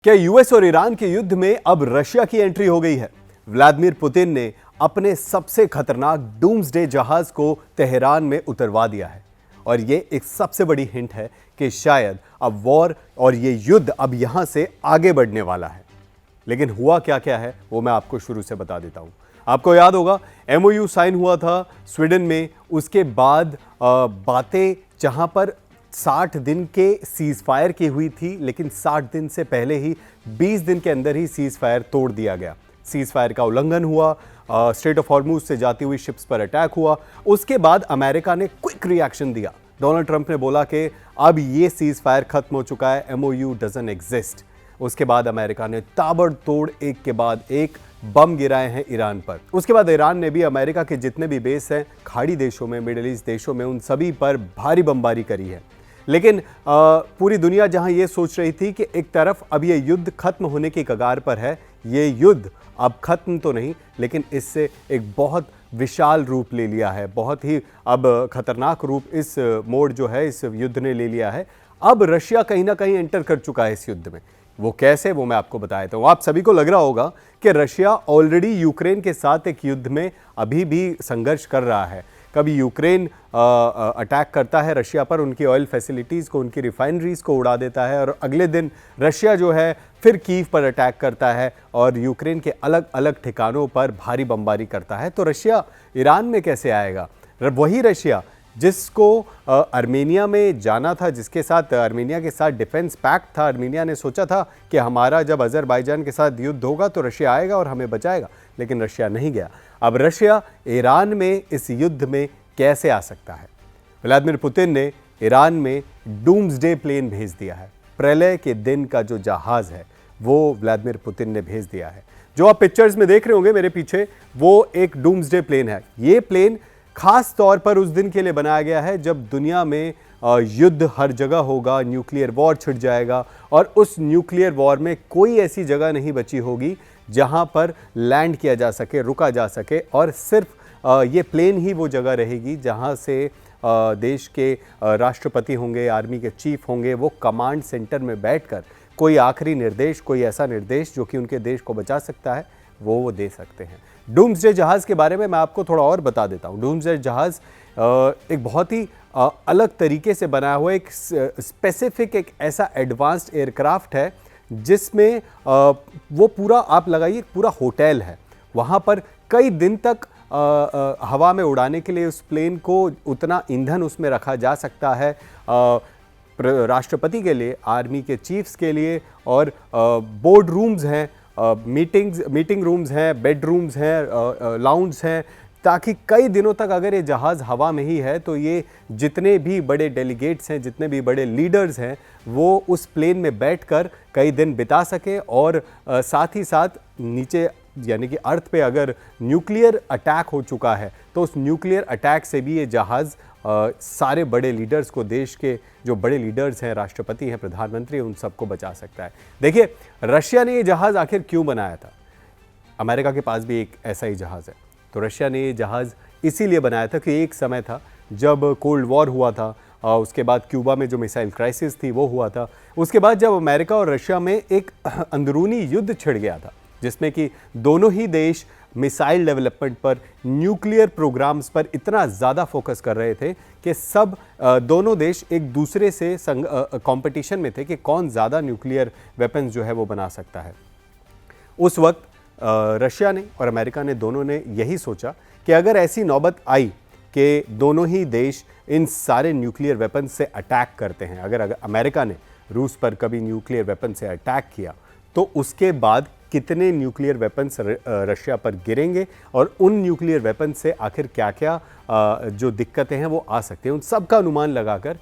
क्या यूएस और ईरान के युद्ध में अब रशिया की एंट्री हो गई है? व्लादिमीर पुतिन ने अपने सबसे खतरनाक डूम्सडे जहाज को तेहरान में उतरवा दिया है और ये एक सबसे बड़ी हिंट है कि शायद अब वॉर और ये युद्ध अब यहां से आगे बढ़ने वाला है। लेकिन हुआ क्या क्या है वो मैं आपको शुरू से बता देता हूं। आपको याद होगा एमओयू साइन हुआ था स्वीडन में, उसके बाद बातें जहां पर 60 दिन के सीज फायर की हुई थी, लेकिन 60 दिन से पहले ही 20 दिन के अंदर ही सीज फायर तोड़ दिया गया। सीज फायर का उल्लंघन हुआ, स्ट्रेट ऑफ हॉर्मुज से जाती हुई शिप्स पर अटैक हुआ। उसके बाद अमेरिका ने क्विक रिएक्शन दिया। डोनाल्ड ट्रंप ने बोला कि अब ये सीज फायर खत्म हो चुका है, एमओयू डजंट एग्जिस्ट। उसके बाद अमेरिका ने ताबड़तोड़ एक के बाद एक बम गिराए हैं ईरान पर। उसके बाद ईरान ने भी अमेरिका के जितने भी बेस हैं खाड़ी देशों में, मिडिल ईस्ट देशों में, उन सभी पर भारी बमबारी करी है। लेकिन पूरी दुनिया जहां ये सोच रही थी कि एक तरफ अब ये युद्ध खत्म होने की कगार पर है, ये युद्ध अब खत्म तो नहीं लेकिन इससे एक बहुत विशाल रूप ले लिया है, बहुत ही अब खतरनाक रूप इस मोड़ जो है इस युद्ध ने ले लिया है। अब रशिया कहीं ना कहीं एंटर कर चुका है इस युद्ध में। वो कैसे, वो मैं आपको बता देता हूं। आप सभी को लग रहा होगा कि रशिया ऑलरेडी यूक्रेन के साथ एक युद्ध में अभी भी संघर्ष कर रहा है। कभी यूक्रेन अटैक करता है रशिया पर, उनकी ऑयल फैसिलिटीज़ को, उनकी रिफाइनरीज़ को उड़ा देता है, और अगले दिन रशिया जो है फिर कीव पर अटैक करता है और यूक्रेन के अलग अलग ठिकानों पर भारी बमबारी करता है। तो रशिया ईरान में कैसे आएगा? वही रशिया जिसको आर्मेनिया में जाना था, जिसके साथ आर्मेनिया के साथ डिफेंस पैक्ट था। आर्मेनिया ने सोचा था कि हमारा जब अजरबैजान के साथ युद्ध होगा तो रशिया आएगा और हमें बचाएगा, लेकिन रशिया नहीं गया। अब रशिया ईरान में इस युद्ध में कैसे आ सकता है? व्लादिमीर पुतिन ने ईरान में डूम्सडे प्लेन भेज दिया है। प्रलय के दिन का जो जहाज है वो व्लादिमीर पुतिन ने भेज दिया है। जो आप पिक्चर्स में देख रहे होंगे मेरे पीछे, वो एक डूम्सडे प्लेन है। ये प्लेन खास तौर पर उस दिन के लिए बनाया गया है जब दुनिया में युद्ध हर जगह होगा, न्यूक्लियर वॉर छिड़ जाएगा और उस न्यूक्लियर वॉर में कोई ऐसी जगह नहीं बची होगी जहां पर लैंड किया जा सके, रुका जा सके, और सिर्फ ये प्लेन ही वो जगह रहेगी जहां से देश के राष्ट्रपति होंगे, आर्मी के चीफ होंगे, वो कमांड सेंटर में बैठकर कोई आखिरी निर्देश, कोई ऐसा निर्देश जो कि उनके देश को बचा सकता है, वो दे सकते हैं। डूम्सडे जहाज़ के बारे में मैं आपको थोड़ा और बता देता हूँ। डूम्सडे जहाज़ एक बहुत ही अलग तरीके से बनाया हुआ एक स्पेसिफिक, एक ऐसा एडवांस्ड एयरक्राफ्ट है जिसमें वो पूरा, आप लगाइए, पूरा होटल है। वहाँ पर कई दिन तक हवा में उड़ाने के लिए उस प्लेन को उतना ईंधन उसमें रखा जा सकता है, राष्ट्रपति के लिए, आर्मी के चीफ्स के लिए, और बोर्ड रूम्स हैं, मीटिंग रूम्स हैं, बेडरूम्स हैं, लाउंज हैं, ताकि कई दिनों तक अगर ये जहाज़ हवा में ही है तो ये जितने भी बड़े डेलीगेट्स हैं, जितने भी बड़े लीडर्स हैं, वो उस प्लेन में बैठकर कई दिन बिता सके। और साथ ही साथ नीचे यानी कि अर्थ पे अगर न्यूक्लियर अटैक हो चुका है तो उस न्यूक्लियर अटैक से भी ये जहाज़ सारे बड़े लीडर्स को, देश के जो बड़े लीडर्स हैं, राष्ट्रपति हैं, प्रधानमंत्री, उन सबको बचा सकता है। देखिए, रशिया ने ये जहाज़ आखिर क्यों बनाया था? अमेरिका के पास भी एक ऐसा ही जहाज़ है। तो रशिया ने ये जहाज़ इसीलिए बनाया था कि एक समय था जब कोल्ड वॉर हुआ था, उसके बाद क्यूबा में जो मिसाइल क्राइसिस थी वो हुआ था, उसके बाद जब अमेरिका और रशिया में एक अंदरूनी युद्ध छिड़ गया था जिसमें कि दोनों ही देश मिसाइल डेवलपमेंट पर, न्यूक्लियर प्रोग्राम्स पर इतना ज़्यादा फोकस कर रहे थे कि सब दोनों देश एक दूसरे से कंपटीशन में थे कि कौन ज़्यादा न्यूक्लियर वेपन्स जो है वो बना सकता है। उस वक्त रशिया ने और अमेरिका ने, दोनों ने यही सोचा कि अगर ऐसी नौबत आई कि दोनों ही देश इन सारे न्यूक्लियर वेपन से अटैक करते हैं, अगर अमेरिका ने रूस पर कभी न्यूक्लियर वेपन से अटैक किया तो उसके बाद कितने न्यूक्लियर वेपन्स रशिया पर गिरेंगे और उन न्यूक्लियर वेपन से आखिर क्या क्या जो दिक्कतें हैं वो आ सकती हैं। उन सब का अनुमान लगाकर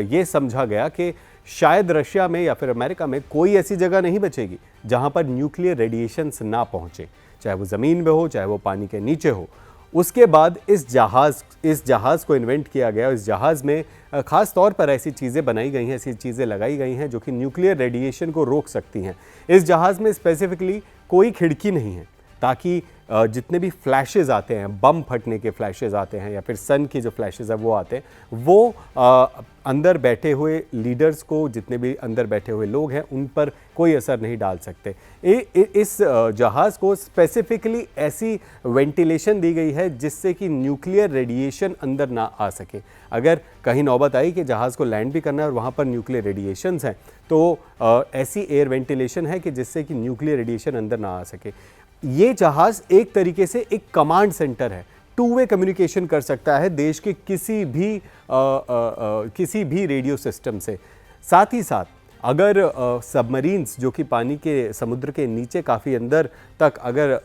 ये समझा गया कि शायद रशिया में या फिर अमेरिका में कोई ऐसी जगह नहीं बचेगी जहां पर न्यूक्लियर रेडिएशंस ना पहुंचे, चाहे वो ज़मीन में हो, चाहे वो पानी के नीचे हो। उसके बाद इस जहाज़ को इन्वेंट किया गया। इस जहाज़ में ख़ास तौर पर ऐसी चीज़ें बनाई गई हैं, ऐसी चीज़ें लगाई गई हैं जो कि न्यूक्लियर रेडिएशन को रोक सकती हैं। इस जहाज़ में स्पेसिफिकली कोई खिड़की नहीं है, ताकि जितने भी फ्लैशेस आते हैं, बम फटने के फ्लैशेस आते हैं या फिर सन की जो फ्लैशेस है वो आते हैं, वो अंदर बैठे हुए लीडर्स को, जितने भी अंदर बैठे हुए लोग हैं उन पर कोई असर नहीं डाल सकते। इस जहाज़ को स्पेसिफिकली ऐसी वेंटिलेशन दी गई है जिससे कि न्यूक्लियर रेडिएशन अंदर ना आ सके। अगर कहीं नौबत आई कि जहाज़ को लैंड भी करना है और वहाँ पर न्यूक्लियर रेडिएशंस हैं, तो ऐसी एयर वेंटिलेशन है कि जिससे कि न्यूक्लियर रेडिएशन अंदर ना आ सके। ये जहाज़ एक तरीके से एक कमांड सेंटर है, टू वे कम्युनिकेशन कर सकता है देश के किसी भी रेडियो सिस्टम से। साथ ही साथ अगर सबमरीन्स जो कि पानी के, समुद्र के नीचे काफ़ी अंदर तक अगर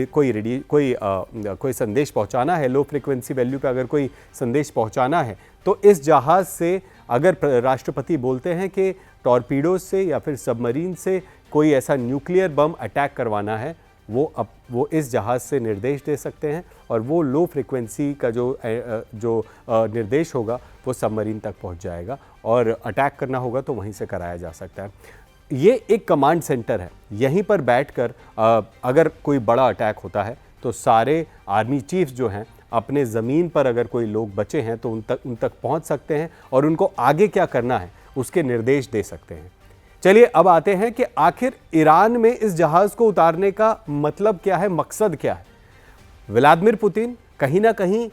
कोई संदेश पहुंचाना है, लो फ्रिक्वेंसी वैल्यू का अगर कोई संदेश पहुंचाना है, तो इस जहाज़ से अगर राष्ट्रपति बोलते हैं कि टॉर्पीडो से या फिर सबमरीन से कोई ऐसा न्यूक्लियर बम अटैक करवाना है, वो इस जहाज़ से निर्देश दे सकते हैं और वो लो फ्रिक्वेंसी का जो निर्देश होगा वो सबमरीन तक पहुंच जाएगा और अटैक करना होगा तो वहीं से कराया जा सकता है। ये एक कमांड सेंटर है। यहीं पर बैठकर अगर कोई बड़ा अटैक होता है तो सारे आर्मी चीफ्स जो हैं अपने ज़मीन पर, अगर कोई लोग बचे हैं तो उन तक पहुंच सकते हैं और उनको आगे क्या करना है उसके निर्देश दे सकते हैं। चलिए अब आते हैं कि आखिर ईरान में इस जहाज़ को उतारने का मतलब क्या है, मकसद क्या है। व्लादिमीर पुतिन कहीं ना कहीं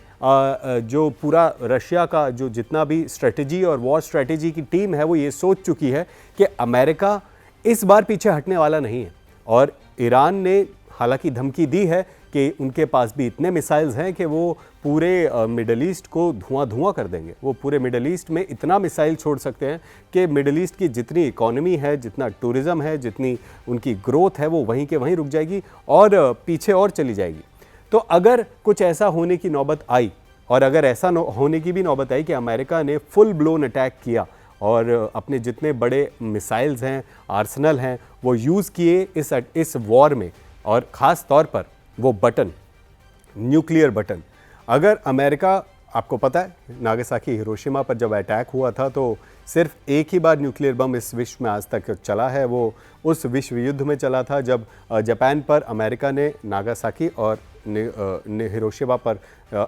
जो पूरा रशिया का जो जितना भी स्ट्रेटजी और वॉर स्ट्रेटजी की टीम है वो ये सोच चुकी है कि अमेरिका इस बार पीछे हटने वाला नहीं है और ईरान ने हालांकि धमकी दी है कि उनके पास भी इतने मिसाइल्स हैं कि वो पूरे मिडल ईस्ट को धुआं कर देंगे। वो पूरे मिडल ईस्ट में इतना मिसाइल छोड़ सकते हैं कि मिडल ईस्ट की जितनी इकोनॉमी है, जितना टूरिज़्म है, जितनी उनकी ग्रोथ है, वो वहीं के वहीं रुक जाएगी और पीछे और चली जाएगी। तो अगर कुछ ऐसा होने की नौबत आई और अगर ऐसा होने की भी नौबत आई कि अमेरिका ने फुल ब्लोन अटैक किया और अपने जितने बड़े मिसाइल्स हैं, आर्सेनल हैं, वो यूज़ किए इस वॉर में, और ख़ास तौर पर वो बटन, न्यूक्लियर बटन, अगर अमेरिका, आपको पता है नागासाकी हिरोशिमा पर जब अटैक हुआ था तो सिर्फ एक ही बार न्यूक्लियर बम इस विश्व में आज तक चला है, वो उस विश्व युद्ध में चला था जब जापान पर अमेरिका ने नागासाकी और हिरोशिमा पर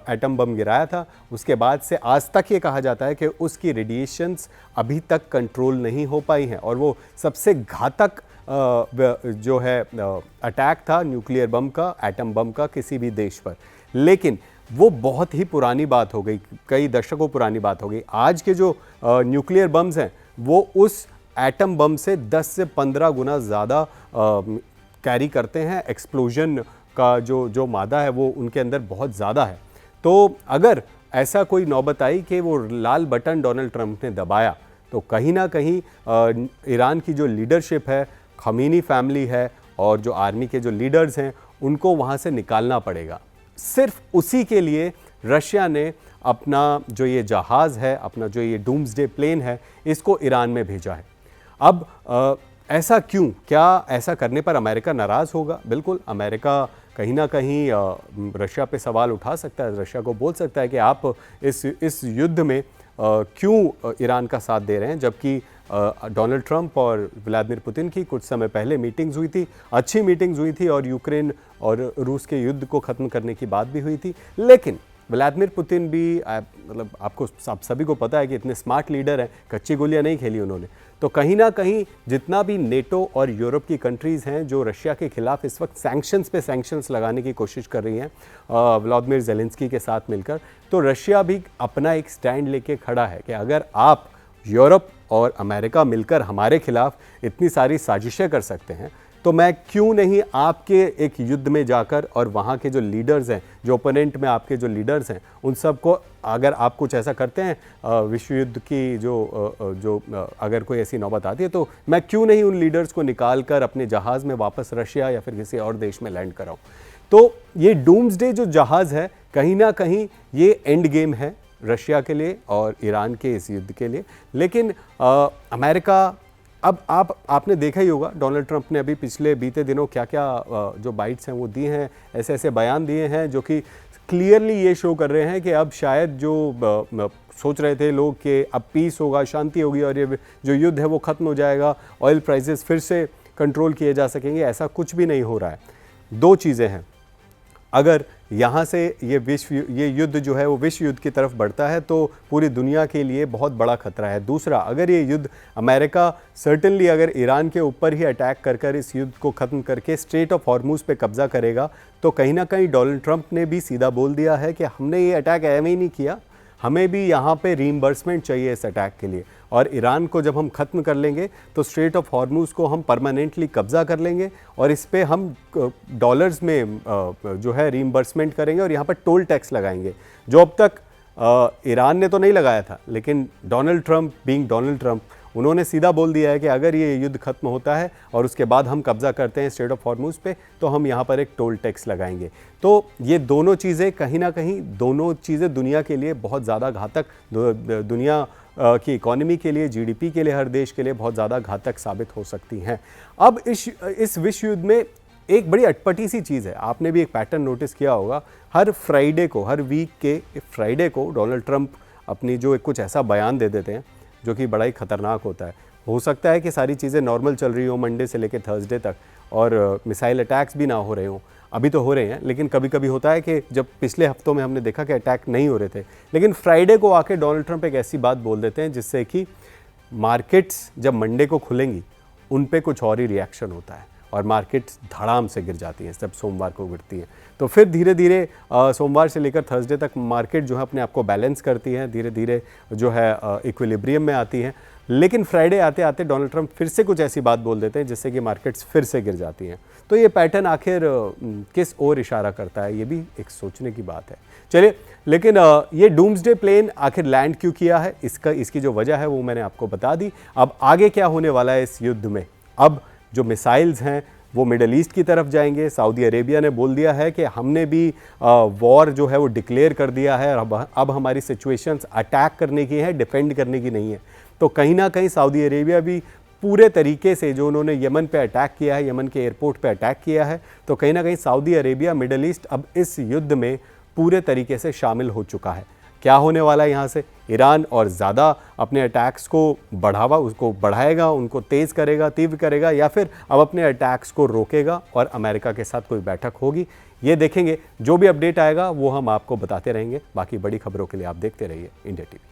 एटम बम गिराया था। उसके बाद से आज तक ये कहा जाता है कि उसकी रेडिएशंस अभी तक कंट्रोल नहीं हो पाई हैं और वो सबसे घातक जो है अटैक था न्यूक्लियर बम का, एटम बम का किसी भी देश पर। लेकिन वो बहुत ही पुरानी बात हो गई, कई दशकों पुरानी बात हो गई। आज के जो न्यूक्लियर बम्स हैं वो उस एटम बम से 10 से 15 गुना ज़्यादा कैरी करते हैं। एक्सप्लोजन का जो मादा है वो उनके अंदर बहुत ज़्यादा है। तो अगर ऐसा कोई नौबत आई कि वो लाल बटन डोनाल्ड ट्रंप ने दबाया तो कहीं ना कहीं ईरान की जो लीडरशिप है, खमीनी फैमिली है और जो आर्मी के जो लीडर्स हैं, उनको वहाँ से निकालना पड़ेगा। सिर्फ उसी के लिए रशिया ने अपना जो ये जहाज़ है, अपना जो ये डूम्सडे प्लेन है, इसको ईरान में भेजा है। अब ऐसा क्यों? क्या ऐसा करने पर अमेरिका नाराज़ होगा? बिल्कुल, अमेरिका कहीं ना कहीं रशिया पे सवाल उठा सकता है, रशिया को बोल सकता है कि आप इस युद्ध में क्यों ईरान का साथ दे रहे हैं, जबकि डोनाल्ड ट्रंप और व्लादिमीर पुतिन की कुछ समय पहले मीटिंग्स हुई थी, अच्छी मीटिंग्स हुई थी और यूक्रेन और रूस के युद्ध को ख़त्म करने की बात भी हुई थी। लेकिन व्लादिमीर पुतिन भी मतलब आपको सभी को पता है कि इतने स्मार्ट लीडर हैं, कच्ची गोलियां नहीं खेली उन्होंने। तो कहीं ना कहीं जितना भी नेटो और यूरोप की कंट्रीज़ हैं जो रशिया के खिलाफ इस वक्त सैंक्शंस पे सैंक्शंस लगाने की कोशिश कर रही हैं व्लादिमीर ज़ेलेंस्की के साथ मिलकर, तो रशिया भी अपना एक स्टैंड लेके खड़ा है कि अगर आप यूरोप और अमेरिका मिलकर हमारे खिलाफ इतनी सारी साजिशें कर सकते हैं तो मैं क्यों नहीं आपके एक युद्ध में जाकर और वहाँ के जो लीडर्स हैं, जो ओपोनेंट में आपके जो लीडर्स हैं, उन सबको, अगर आप कुछ ऐसा करते हैं विश्व युद्ध की जो अगर कोई ऐसी नौबत आती है तो मैं क्यों नहीं उन लीडर्स को निकाल कर अपने जहाज़ में वापस रशिया या फिर किसी और देश में लैंड कराऊँ। तो ये डूम्सडे जो जहाज़ है कहीं ना कहीं ये एंड गेम है रशिया के लिए और ईरान के इस युद्ध के लिए। लेकिन अमेरिका, अब आपने देखा ही होगा डोनाल्ड ट्रंप ने अभी पिछले बीते दिनों क्या क्या जो बाइट्स हैं वो दी हैं, ऐसे ऐसे बयान दिए हैं जो कि क्लियरली ये शो कर रहे हैं कि अब शायद जो सोच रहे थे लोग कि अब पीस होगा, शांति होगी और ये जो युद्ध है वो ख़त्म हो जाएगा, ऑयल प्राइसेस फिर से कंट्रोल किए जा सकेंगे, ऐसा कुछ भी नहीं हो रहा है। दो चीज़ें हैं, अगर यहाँ से ये युद्ध जो है वो विश्व युद्ध की तरफ बढ़ता है तो पूरी दुनिया के लिए बहुत बड़ा खतरा है। दूसरा, अगर ये युद्ध अमेरिका सर्टेनली अगर ईरान के ऊपर ही अटैक कर कर इस युद्ध को ख़त्म करके स्ट्रेट ऑफ हॉर्मुज पे कब्जा करेगा, तो कहीं ना कहीं डोनाल्ड ट्रंप ने भी सीधा बोल दिया है कि हमने ये अटैक एवं ही नहीं किया, हमें भी यहाँ पे रीइंबर्समेंट चाहिए इस अटैक के लिए, और ईरान को जब हम ख़त्म कर लेंगे तो स्ट्रेट ऑफ हॉर्मुज को हम परमानेंटली कब्ज़ा कर लेंगे और इस पे हम डॉलर्स में जो है रीइंबर्समेंट करेंगे और यहाँ पर टोल टैक्स लगाएंगे, जो अब तक ईरान ने तो नहीं लगाया था, लेकिन Donald Trump being Donald Trump उन्होंने सीधा बोल दिया है कि अगर ये युद्ध खत्म होता है और उसके बाद हम कब्जा करते हैं स्ट्रेट ऑफ हॉर्मुज पे, तो हम यहाँ पर एक टोल टैक्स लगाएंगे। तो ये दोनों चीज़ें कहीं ना कहीं दोनों चीज़ें दुनिया के लिए बहुत ज़्यादा घातक, दुनिया की इकोनॉमी के लिए, जीडीपी के लिए, हर देश के लिए बहुत ज़्यादा घातक साबित हो सकती हैं। अब इस विश्व युद्ध में एक बड़ी अटपटी सी चीज़ है, आपने भी एक पैटर्न नोटिस किया होगा, हर फ्राइडे को, हर वीक के फ्राइडे को डोनाल्ड ट्रंप अपनी जो कुछ ऐसा बयान दे देते हैं जो कि बड़ा ही खतरनाक होता है। हो सकता है कि सारी चीज़ें नॉर्मल चल रही हो मंडे से लेकर थर्सडे तक और मिसाइल अटैक्स भी ना हो रहे हों, अभी तो हो रहे हैं, लेकिन कभी कभी होता है कि जब पिछले हफ्तों में हमने देखा कि अटैक नहीं हो रहे थे, लेकिन फ्राइडे को आके डोनाल्ड ट्रंप एक ऐसी बात बोल देते हैं जिससे कि मार्केट्स जब मंडे को खुलेंगी उन पे कुछ और ही रिएक्शन होता है और मार्केट्स धड़ाम से गिर जाती हैं जब सोमवार को गिरती हैं। तो फिर धीरे धीरे सोमवार से लेकर थर्सडे तक मार्केट जो है अपने आप को बैलेंस करती हैं, धीरे धीरे जो है इक्विलिब्रियम में आती हैं, लेकिन फ्राइडे आते आते डोनाल्ड ट्रंप फिर से कुछ ऐसी बात बोल देते हैं जिससे कि मार्केट्स फिर से गिर जाती हैं। तो ये पैटर्न आखिर किस ओर इशारा करता है, ये भी एक सोचने की बात है। चलिए, लेकिन ये डूम्सडे प्लेन आखिर लैंड क्यों किया है, इसकी जो वजह है वो मैंने आपको बता दी। अब आगे क्या होने वाला है इस युद्ध में, अब जो मिसाइल्स हैं वो मिडल ईस्ट की तरफ जाएंगे। सऊदी अरेबिया ने बोल दिया है कि हमने भी वॉर जो है वो डिक्लेयर कर दिया है और अब हमारी सिचुएशंस अटैक करने की है, डिफेंड करने की नहीं है। तो कहीं ना कहीं सऊदी अरेबिया भी पूरे तरीके से, जो उन्होंने यमन पे अटैक किया है, यमन के एयरपोर्ट पे अटैक किया है, तो कहीं ना कहीं सऊदी अरेबिया, मिडल ईस्ट अब इस युद्ध में पूरे तरीके से शामिल हो चुका है। क्या होने वाला है यहाँ से, ईरान और ज़्यादा अपने अटैक्स को उसको बढ़ाएगा, उनको तेज़ करेगा, तीव्र करेगा, या फिर अब अपने अटैक्स को रोकेगा और अमेरिका के साथ कोई बैठक होगी, ये देखेंगे। जो भी अपडेट आएगा वो हम आपको बताते रहेंगे। बाकी बड़ी खबरों के लिए आप देखते रहिए इंडिया टीवी।